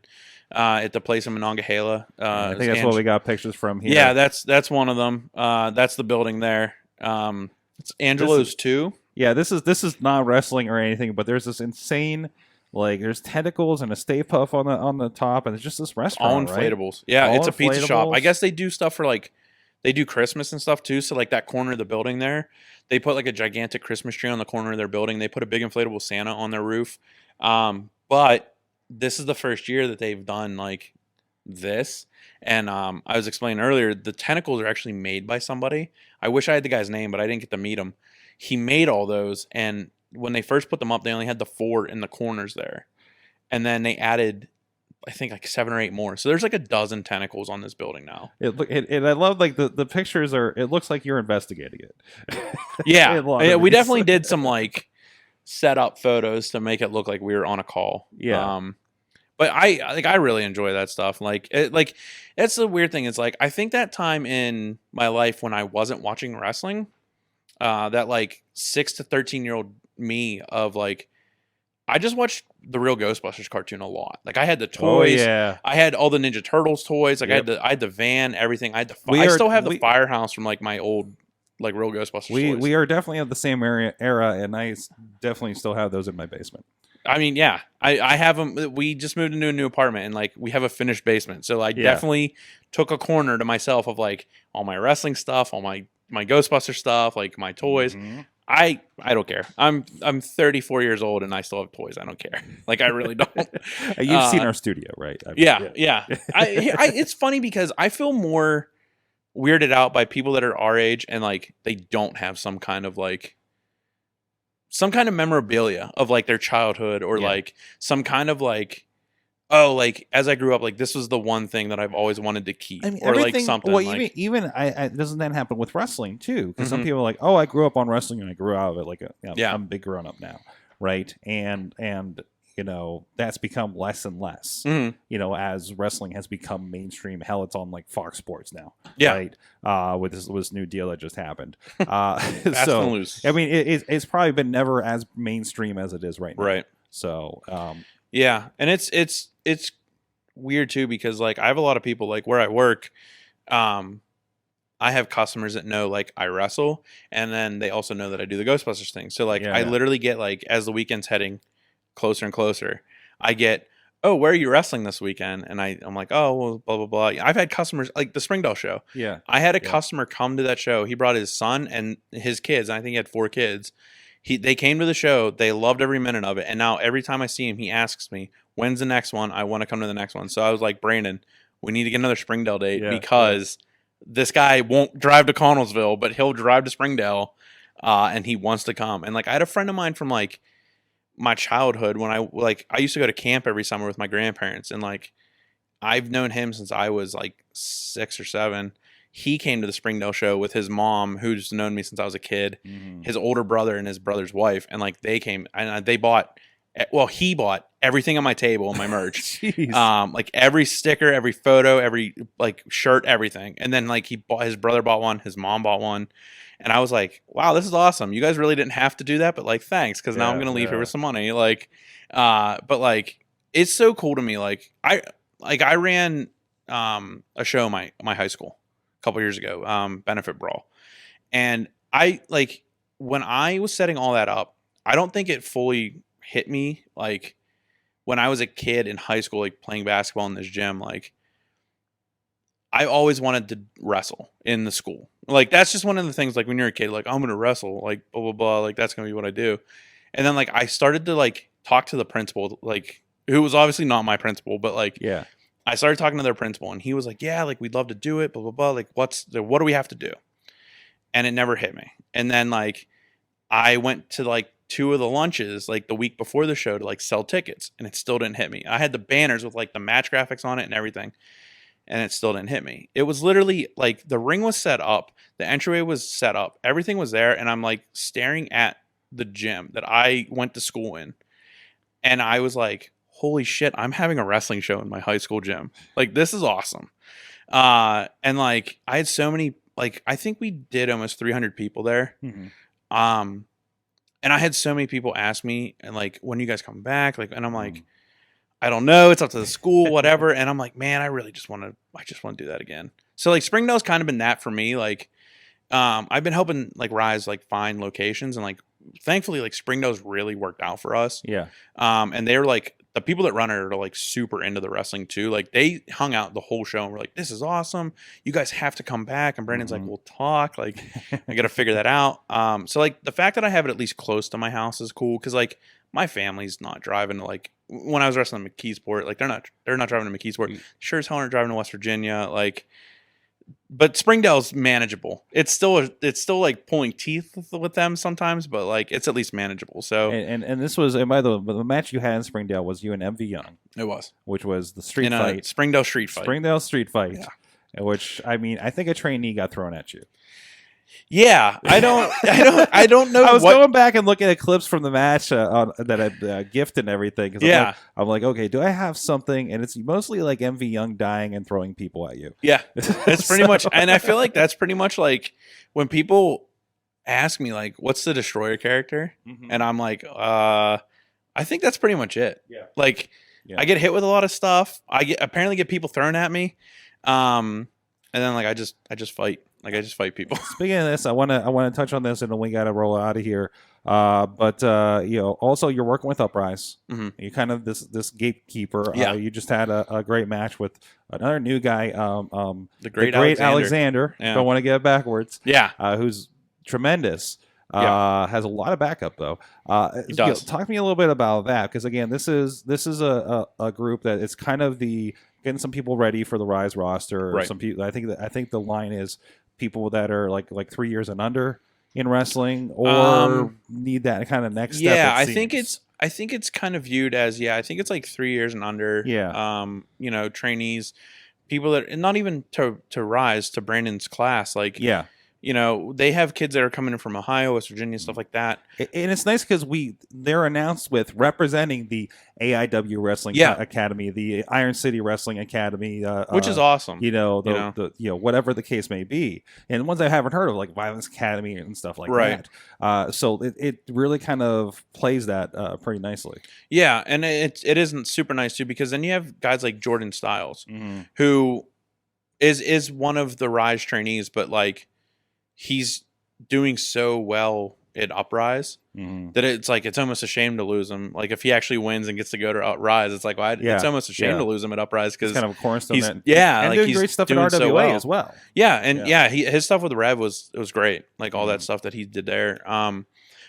at the place in Monongahela. I think that's what we got pictures from here. Yeah, that's one of them. That's the building there. It's Angelo's too. Yeah, this is not wrestling or anything, but there's this insane, like there's tentacles and a Stay Puft on the top, and it's just this restaurant. All inflatables. Right? Yeah, all it's a pizza shop. I guess they do stuff for like they do Christmas and stuff too. So like that corner of the building there, they put like a gigantic Christmas tree on the corner of their building. They put a big inflatable Santa on their roof. But this is the first year that they've done like this. And I was explaining earlier, the tentacles are actually made by somebody. I wish I had the guy's name, but I didn't get to meet him. He made all those, and when they first put them up, they only had the 4 in the corners there. And then they added, I think, like 7 or 8 more. So there's like a dozen tentacles on this building now. And I love like the pictures are. It looks like you're investigating it. Yeah, we definitely did some like set up photos to make it look like we were on a call. Yeah. But I really enjoy that stuff. Like that's the weird thing. It's like I think that time in my life when I wasn't watching wrestling, that like 6 to 13-year-old me of like. I just watched the real Ghostbusters cartoon a lot. Like I had the toys. Oh, yeah. I had all the Ninja Turtles toys. Like I had the van, everything. I still have the firehouse from like my old like real Ghostbusters toys. We are definitely of the same era, and I definitely still have those in my basement. I mean, yeah, I have them. We just moved into a new apartment, and like we have a finished basement. So I definitely took a corner to myself of like all my wrestling stuff, all my Ghostbuster stuff, like my toys. Mm-hmm. I don't care. I'm 34 years old and I still have toys. I don't care. Like I really don't. You've seen our studio, right? Yeah. It's funny because I feel more weirded out by people that are our age and like they don't have some kind of memorabilia of like their childhood or like some kind of like, oh, like as I grew up, like this was the one thing that I've always wanted to keep, or like something. Well, like, even doesn't that happen with wrestling too? Because some people are like, oh, I grew up on wrestling and I grew out of it. Like, I'm a big grown up now, right? And that's become less and less. As wrestling has become mainstream. Hell, it's on like Fox Sports now, right? With this new deal that just happened. So I mean, it's probably been never as mainstream as it is right now. Right. So. Yeah, and it's weird too, because like I have a lot of people like where I work. I have customers that know like I wrestle, and then they also know that I do the Ghostbusters thing. So like I literally get like, as the weekend's heading closer and closer, I get, oh, where are you wrestling this weekend? And I'm like, oh, well, blah, blah, blah. I've had customers like the Springdale show. Yeah. I had a customer come to that show. He brought his son and his kids. And I think he had 4 kids. They came to the show. They loved every minute of it. And now every time I see him, he asks me, when's the next one? I want to come to the next one. So I was like, Brandon, we need to get another Springdale date because this guy won't drive to Connellsville, but he'll drive to Springdale, and he wants to come. And like I had a friend of mine from like my childhood when I used to go to camp every summer with my grandparents, and like I've known him since I was like 6 or 7. He came to the Springdale show with his mom, who's known me since I was a kid, his older brother and his brother's wife, and like they came and they bought. Well, he bought everything on my table and my merch. Like every sticker, every photo, every like shirt, everything. And then like his brother bought one, his mom bought one. And I was like, wow, this is awesome. You guys really didn't have to do that, but like thanks, because now I'm gonna leave here with some money. Like but like it's so cool to me. Like I ran a show in my high school a couple years ago, Benefit Brawl. And I like when I was setting all that up, I don't think it fully hit me like when I was a kid in high school, like playing basketball in this gym. Like I always wanted to wrestle in the school. Like that's just one of the things, like when you're a kid, like I'm gonna wrestle, like blah blah blah, like that's gonna be what I do. And then like I started to like talk to the principal, like who was obviously not my principal, but like I started talking to their principal, and he was like, yeah, like we'd love to do it, blah blah blah, like what do we have to do? And it never hit me. And then like I went to like 2 of the lunches like the week before the show to like sell tickets, and it still didn't hit me. I had the banners with like the match graphics on it and everything, and it still didn't hit me. It was literally like the ring was set up, the entryway was set up, everything was there, and I'm like staring at the gym that I went to school in, and I was like, holy shit, I'm having a wrestling show in my high school gym. Like this is awesome. And like I had so many, like I think we did almost 300 people there. And I had so many people ask me, and like, when are you guys coming back? Like, and I'm like, I don't know. It's up to the school, whatever. And I'm like, man, I just want to do that again. So like Springdale's kind of been that for me. Like, I've been helping like Ryse like find locations, and like, thankfully like Springdale's really worked out for us. Yeah. And they're like, the people that run it are like super into the wrestling too. Like they hung out the whole show and were like, this is awesome. You guys have to come back. And Brandon's like, we'll talk. Like I got to figure that out. So like the fact that I have it at least close to my house is cool. Cause like my family's not driving to like, when I was wrestling in McKeesport, like they're not driving to McKeesport. Sure as hell aren't driving to West Virginia. Like, but Springdale's manageable. It's still like pulling teeth with them sometimes, but like it's at least manageable. So and this was, and by the way, the match you had in Springdale was you and MV Young. It was, which was the street fight, Springdale street fight, yeah. Which I mean, I think a trainee got thrown at you. Yeah, I don't know. I was going back and looking at clips from the match that I gifted and everything. Yeah, I'm like, okay, do I have something? And it's mostly like MV Young dying and throwing people at you. Yeah, it's pretty much, and I feel like that's pretty much like when people ask me like, "What's the Destroyer character?" And I'm like, I think that's pretty much it. Yeah, like I get hit with a lot of stuff. I apparently get people thrown at me, and then like I just fight. Like I just fight people. Speaking of this, I want to touch on this, and then we got to roll out of here. But also you're working with UpRyse. You're kind of this gatekeeper. Yeah. You just had a great match with another new guy, the great Alexander. Yeah. Don't want to get it backwards. Yeah, who's tremendous. Has a lot of backup though. He does. Talk to me a little bit about that, because again, this is a group that it's kind of getting some people ready for the Ryse roster. Right. Some people, I think the line is people that are like 3 years and under in wrestling, or need that kind of next step. Yeah, I think it's kind of viewed as, I think it's like 3 years and under. Yeah. Trainees, people that, and not even to Ryse, to Brandon's class, like You know, they have kids that are coming in from Ohio, West Virginia, stuff like that. And it's nice because they're announced with representing the AIW Wrestling Academy, the Iron City Wrestling Academy, which is awesome. The whatever the case may be, and ones I haven't heard of, like Violence Academy and stuff like that. So it really kind of plays that pretty nicely. Yeah, and it isn't super nice too, because then you have guys like Jordan Styles, who is one of the Ryse trainees, but like, he's doing so well at UpRyse that it's almost a shame to lose him. Like, if he actually wins and gets to go to UpRyse, it's like, well, it's almost a shame to lose him at UpRyse, because kind of a cornerstone. And doing he's great stuff at RWA so well as well. Yeah, and his stuff with Rev was great. Like all that stuff that he did there.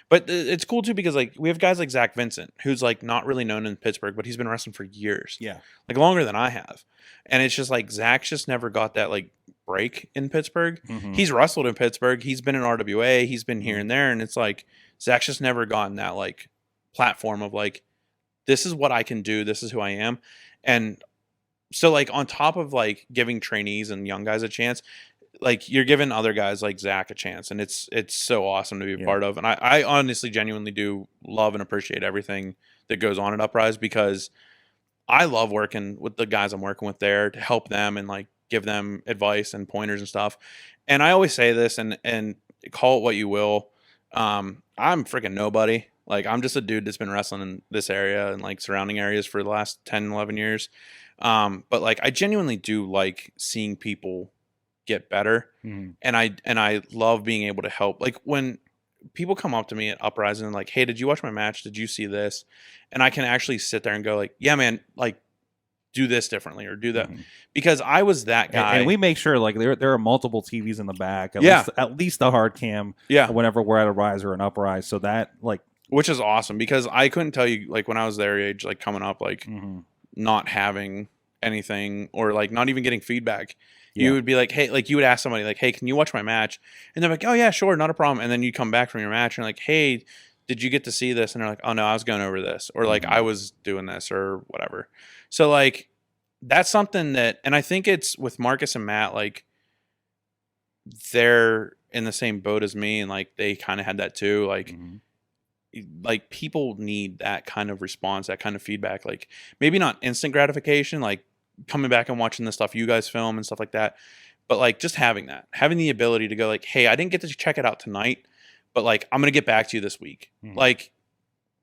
But it's cool too, because like we have guys like Zach Vincent, who's like not really known in Pittsburgh, but he's been wrestling for years. Yeah, like longer than I have. And it's just like Zach's just never got that like break in Pittsburgh. He's wrestled in Pittsburgh. He's been in RWA. He's been here and there. And it's like Zach's just never gotten that like platform of like, this is what I can do. This is who I am. And so like on top of like giving trainees and young guys a chance, like you're giving other guys like Zach a chance, and it's so awesome to be a part of. And I honestly genuinely do love and appreciate everything that goes on at UpRyse, because I love working with the guys I'm working with there to help them and like give them advice and pointers and stuff. And I always say this, and call it what you will. I'm freaking nobody. Like, I'm just a dude that's been wrestling in this area and like surrounding areas for the last 10, 11 years. But like, I genuinely do like seeing people get better. And I love being able to help. Like, when people come up to me at UpRyse and like, hey, did you watch my match? Did you see this? And I can actually sit there and go like, yeah, man, like, do this differently or do that, because I was that guy. And we make sure like there are multiple TVs in the back, at least the hard cam. Whenever we're at a Ryse or an UpRyse, so that like, which is awesome, because I couldn't tell you like when I was their age, like coming up, like not having anything or like not even getting feedback. You would be like, hey, like you would ask somebody like, hey, can you watch my match? And they're like, oh yeah, sure, not a problem. And then you come back from your match and like, hey, did you get to see this? And they're like, oh no, I was going over this, or like I was doing this or whatever. So like, that's something that, and I think it's with Marcus and Matt, like they're in the same boat as me, and like they kind of had that too. Like, like people need that kind of response, that kind of feedback. Like maybe not instant gratification, like coming back and watching the stuff you guys film and stuff like that, but like just having the ability to go like, hey, I didn't get to check it out tonight, but like I'm gonna get back to you this week. Like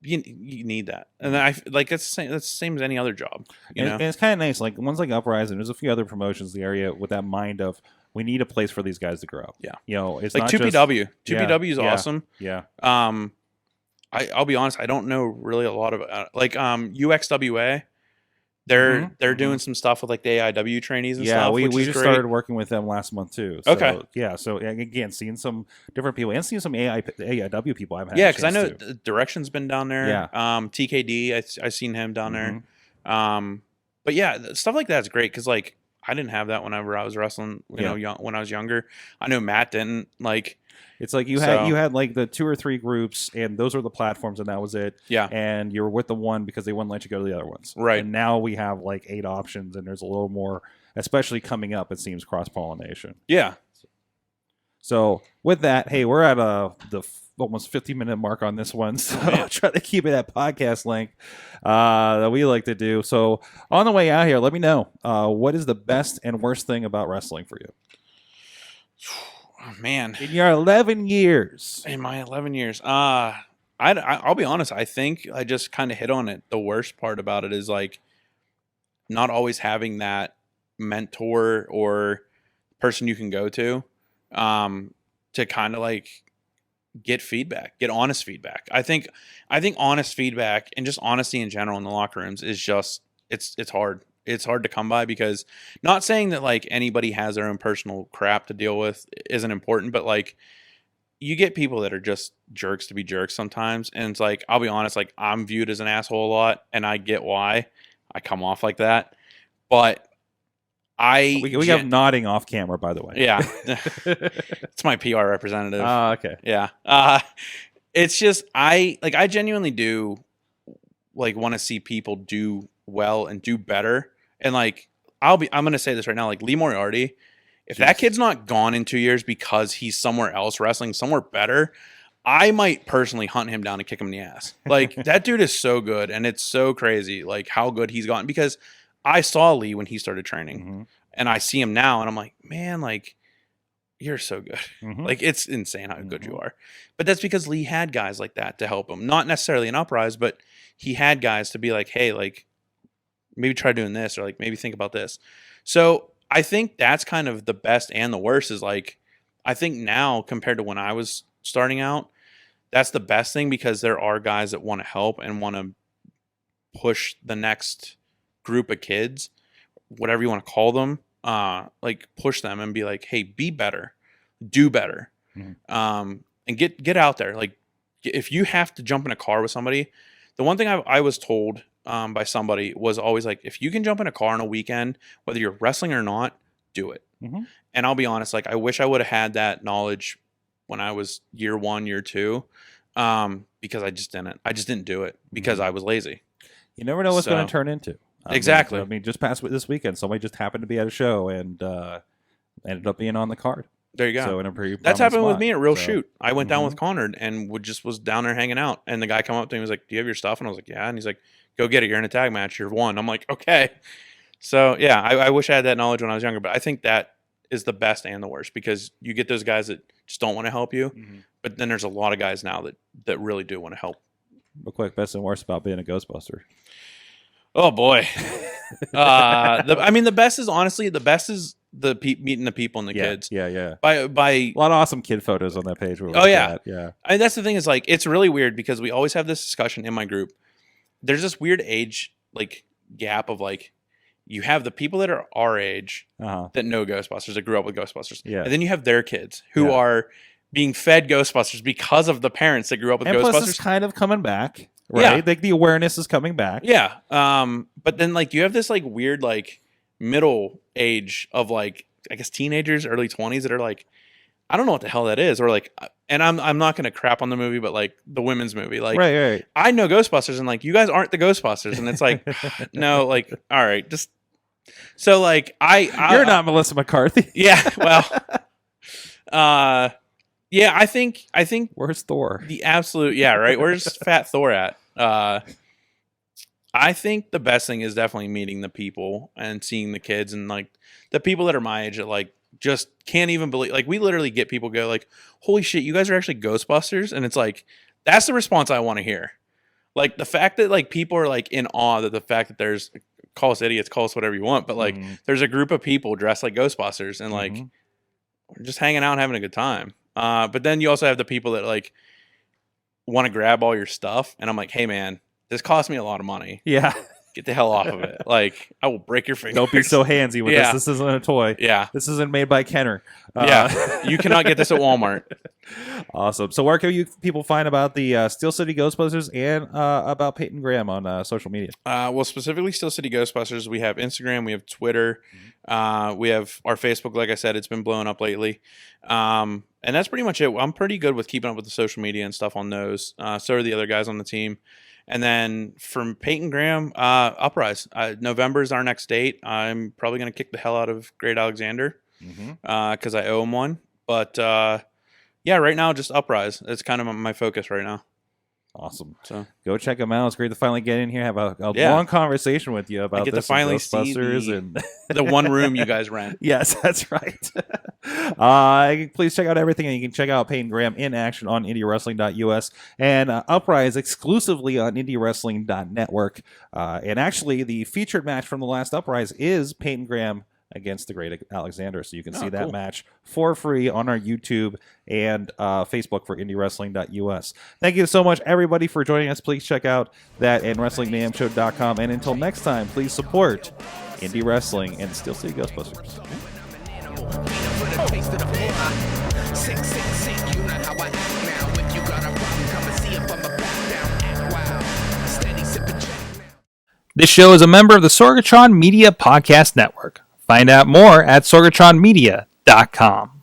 you need that, and I like that's the same as any other job. You know, and it's kind of nice. Like ones like UpRyse, and there's a few other promotions in the area with that mind of we need a place for these guys to grow. Yeah, you know, it's like not 2PW. 2PW is awesome. Yeah. I'll be honest, I don't know really a lot about like UXWA. They're doing some stuff with like the AIW trainees and stuff. We just started working with them last month too. So, okay. Yeah. So again, seeing some different people and seeing some AIW people I've had. Yeah, because I know Direction's been down there. Yeah. TKD, I seen him down there. But yeah, stuff like that's great, because like I didn't have that whenever I was wrestling. You know, when I was younger. I know Matt didn't. Like, it's like you had like the 2 or 3 groups, and those were the platforms, and that was it. Yeah. And you were with the one because they wouldn't let you go to the other ones. Right. And now we have like 8 options, and there's a little more, especially coming up, it seems, cross-pollination. Yeah. So with that, hey, we're at the almost 50-minute mark on this one, so I'll try to keep it at podcast length that we like to do. So on the way out here, let me know what is the best and worst thing about wrestling for you? Oh, man, in your 11 years. In my 11 years, I'll be honest. I think I just kind of hit on it. The worst part about it is like not always having that mentor or person you can go to kind of like get feedback, get honest feedback. I think honest feedback and just honesty in general in the locker rooms is just it's hard. It's hard to come by, because not saying that like anybody has their own personal crap to deal with isn't important, but like you get people that are just jerks to be jerks sometimes. And it's like, I'll be honest, like I'm viewed as an asshole a lot, and I get why I come off like that. But we have nodding off camera, by the way. Yeah. It's my PR representative. Okay. Yeah. It's just, I genuinely do like want to see people do well and do better. And like, I'm going to say this right now, like Lee Moriarty If that kid's not gone in 2 years because he's somewhere else wrestling, somewhere better, I might personally hunt him down and kick him in the ass. Like, that dude is so good, and it's so crazy, like, how good he's gotten. Because I saw Lee when he started training, and I see him now, and I'm like, man, like, you're so good. Like, it's insane how good you are. But that's because Lee had guys like that to help him. Not necessarily an UpRyse, but he had guys to be like, hey, like, maybe try doing this, or like, maybe think about this. So I think that's kind of the best and the worst is like, I think now compared to when I was starting out, that's the best thing because there are guys that want to help and want to push the next group of kids, whatever you want to call them, like push them and be like, hey, be better, do better. And get out there. Like if you have to jump in a car with somebody, the one thing I was told by somebody was always like, if you can jump in a car on a weekend, whether you're wrestling or not, do it. And I'll be honest, like I wish I would have had that knowledge when I was year 1, year 2, because I just didn't do it because I was lazy. You never know what's going to turn into. Exactly. I mean, just past this weekend, somebody just happened to be at a show and ended up being on the card. There you go. So in a pretty that's happened spot. with me at Real Shoot. I went down with Connor and was down there hanging out. And the guy come up to me and was like, do you have your stuff? And I was like, yeah. And he's like, go get it. You're in a tag match. You're 1. I'm like, okay. So yeah, I wish I had that knowledge when I was younger, but I think that is the best and the worst because you get those guys that just don't want to help you. But then there's a lot of guys now that really do want to help. Real quick, best and worst about being a Ghostbuster. Oh boy. The best is honestly meeting the people and the kids. Yeah. By a lot of awesome kid photos on that page. Yeah. Yeah. I mean, that's the thing is like, it's really weird because we always have this discussion in my group. There's this weird age like gap of like, you have the people that are our age that know Ghostbusters, that grew up with Ghostbusters. Yeah. And then you have their kids who are being fed Ghostbusters because of the parents that grew up with Ghostbusters. Plus it's kind of coming back, right? Yeah. Like the awareness is coming back. Yeah. But then like you have this like weird like middle age of like, I guess teenagers, early 20s that are like, I don't know what the hell that is. Or like, and I'm not going to crap on the movie, but like the women's movie, like right. I know Ghostbusters and like, you guys aren't the Ghostbusters. And it's like, no, like, all right, just, so like you're not Melissa McCarthy. Yeah. Well, yeah, I think where's Thor? The absolute, yeah, right. Where's Fat Thor at? I think the best thing is definitely meeting the people and seeing the kids and like the people that are my age that like just can't even believe. Like we literally get people go like, "Holy shit, you guys are actually Ghostbusters!" And it's like that's the response I want to hear. Like the fact that like people are like in awe that the fact that there's call us idiots, call us whatever you want, but like there's a group of people dressed like Ghostbusters and like we're just hanging out and having a good time. But then you also have the people that like want to grab all your stuff, and I'm like, hey man, this cost me a lot of money. Yeah. Get the hell off of it. Like, I will break your fingers. Don't be so handsy with this. This isn't a toy. Yeah. This isn't made by Kenner. Yeah. You cannot get this at Walmart. Awesome. So where can you people find about the Steel City Ghostbusters and about Payton Graham on social media? Well, specifically Steel City Ghostbusters, we have Instagram, we have Twitter, we have our Facebook. Like I said, it's been blowing up lately. And that's pretty much it. I'm pretty good with keeping up with the social media and stuff on those. So are the other guys on the team. And then from Payton Graham, UpRyse. November is our next date. I'm probably going to kick the hell out of Great Alexander because I owe him one. But yeah, right now just UpRyse. It's kind of my focus right now. Awesome. So go check them out. It's great to finally get in here, have a long conversation with you about I get this to finally Ghostbusters see and the one room you guys rent. Yes, that's right. Please check out everything, and you can check out Peyton Graham in action on IndyWrestling.us and UpRyse exclusively on IndyWrestling.network. And actually, the featured match from the last UpRyse is Payton Graham against the Great Alexander. So you can see that match for free on our YouTube and Facebook for IndyWrestling.us. Thank you so much, everybody, for joining us. Please check out that and WrestlingMayhemShow.com. And until next time, please support Indie Wrestling and Steel City Ghostbusters. This show is a member of the Sorgatron Media Podcast Network. Find out more at sorgatronmedia.com.